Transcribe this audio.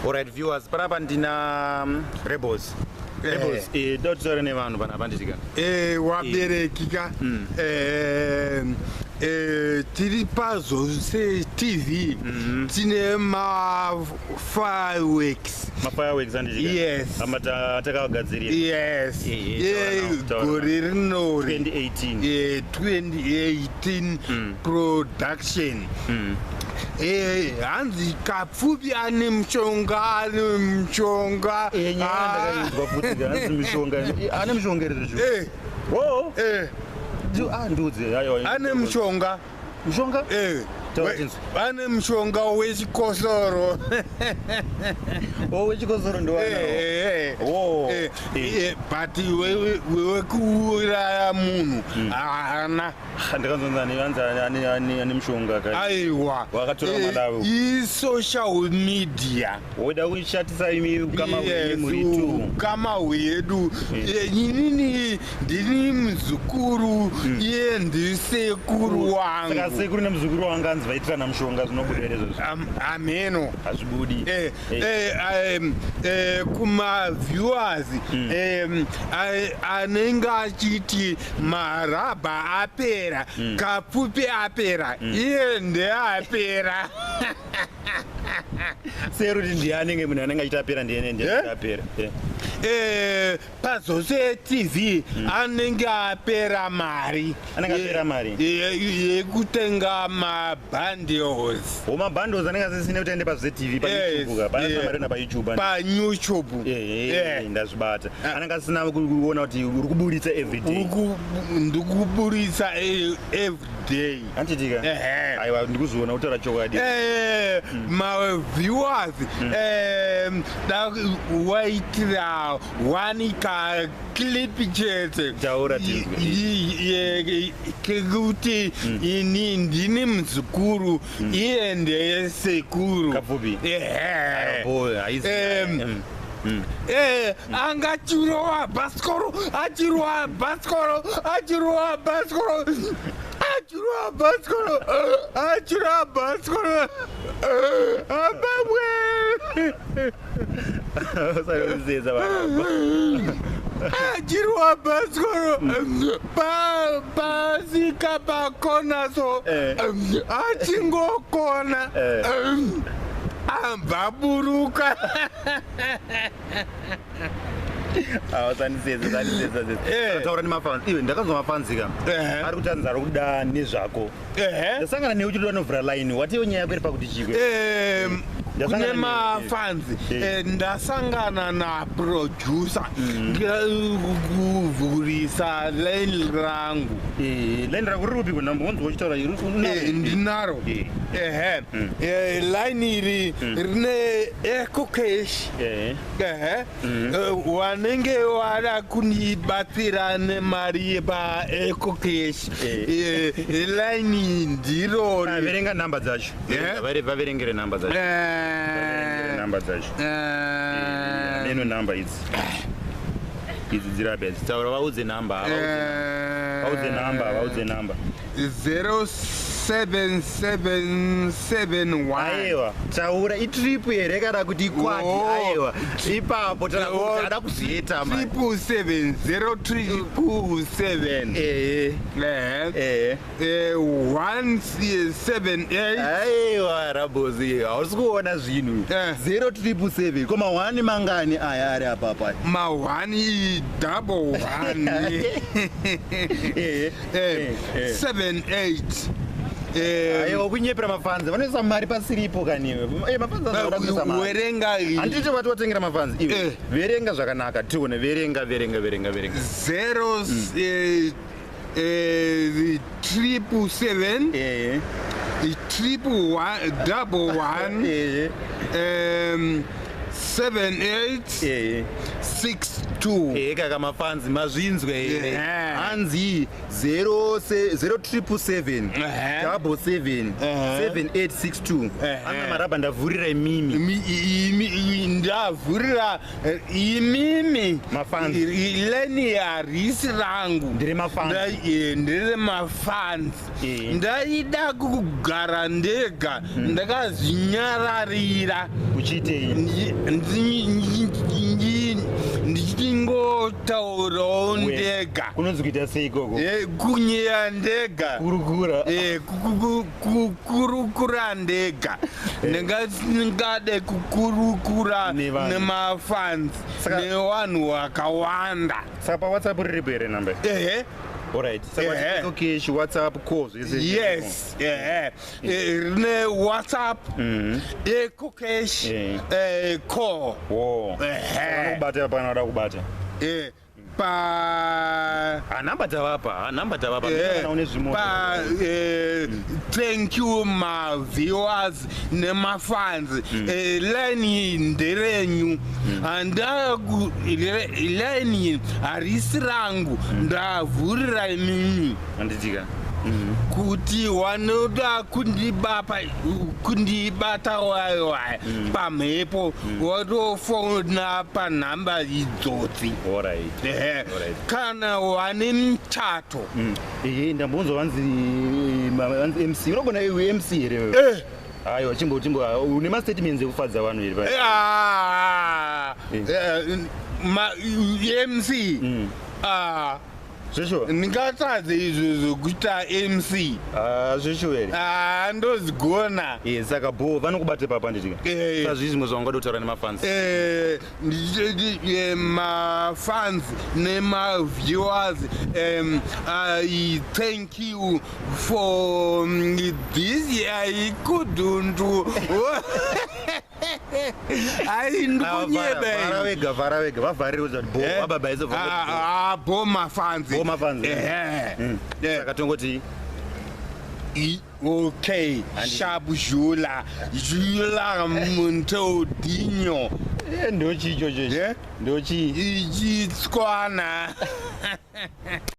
Alright viewers, parapa ndina rebels. Rebels, dotore ne vanhu pana bandisika. Waberekika. Tiri pazo se TV. Tine ma fireworks. Ma fireworks andisika. Yes. Amata takagadziria. Yes. Gore rino 2018. 2018 production. Hanzi Kapfupi ane mushonga. Ane mushonga ere. Oh. Ndudze ayo. Ane mushonga. Mushonga? Ane mushonga wechikosoro. Oh, wechikosoro ndo wana. But wewe kuuraya munhu haana. Ndakanzonzani vanza ane mushonga kai. Aiwa. Wakatora malawi. Social media. Woda kuishatisa imi kama wedu. Kama wedu. Nini ndini mzukuru ye ndisekuru wangu. Saka sekuru nemzukuru wangu anzi vaitira na mushonga zvinobuderezo. Ameno. Hazvibudi. Kuma viewers anenge achiti Marabha apera, Kapfupi apera, iye ndeapera. Seruti ndianenge munhu anenge achitapera ndiye apera. Pazose TV anenge apera mari. Anenge apera mari. Yekutenga mabundles. Mabundles anenge asisine kuti aende pazose TV pa YouTube pa mari na pa YouTube. Pa YouTube. Ndazvibata. Anenge asina kuona kuti uri kuburitsa everyday. Ndikuburitsa everyday. Antitika. Aiwa ndikuzoona kutaura chokwadi. My viewers waitira wanika clip chete taura kekuti ini ndini muzukuru iye ndesekuru Kapfupi. Angachirowa baskoro. Ajirwa baskoro pasika pakona so achingokona ambaburuka. Taura nemafans. Iwe ndakanzwa mafansika. Ari kutanzara kuda nezvako. Ndasangana newe uchida novhura line. Watiwo nyaya yako iri pakuti chikwe. Kune mafans ndasangana na producer kuvhurisa line rangu. Line rangu riri kupi kunambo wanzo uchitaura ndinaro. Line iri rine eco cash. Wanenge wada kunibatsira nemari pa eco cash. Line ndiro. Verenga namba dzacho. Vaverengere namba dzacho. Namba dzacho. Neno namba idzi. Idzi dzirabe. Taura vaudze namba. Vaudze namba. 07771. Aiwa, taura itrip here kana kuti ikwati. Aiwa, ipapo tara ada kuziita manje. 777. 178. Aiwa rabozi, hausi kuona zvinhu. 077 koma 1 mangani aya ari apapa. Ma 1 double 1. 78. Aiwa kunyepera mafanzi vanoisa mari pasiripo kaniwe. Mafanzi verenga handiti vati watengera mafanzi iwe. Verenga zvakanaka tione. Verenga 077 double 1 7862. Kaka mafanzi mazvinzwe here. Hanzi 077 double 7 7862. Ana Marabha ndavhurira imimi. ndavhurira imimi Mafans. ileni harisi rangu Ndiri mafans. ndiri mafans ndaida kugara ndega ndakazinyararira Uchitei. ndichingotaurawo ndega Kunonzi kuita sei ikoko? kunyeya ndega Kurukura. kukurukura ndega ndingade kukurukura nemafans nevanhu vakawanda Saka paWhatsApp riripo here number? ehe Alright. Saka okay, WhatsApp calls. yes rine WhatsApp ekokesh call Wow. Kubata pana kubata. Namba tavapa. Thank you my viewers nema fans leni nderenyu leni harisi rangu ndavhurira imimi Anditika. kuti wanoda kundibata waiwai pamhepo watofona panhamba idzodzi kana wane muchato ndambonzwa vanzi MC unogona iwe MC here aiwa chimbo une mastatements ekufadza vanhu here MC zveshuwa ndingatadze izvo zvokuita MC zveshuwa here ndozigona saka bo vanokubate papa nditika sazvii zvimwe zvavangada kutaura nemafans mafans nema-viewers I thank you for this I couldn't ai ndikunyebevara vega vavharire kuti vababaise bo mafanzi saka tongoti okay sharp jula muntodinyo ndochicho chocho ndochi ichitswana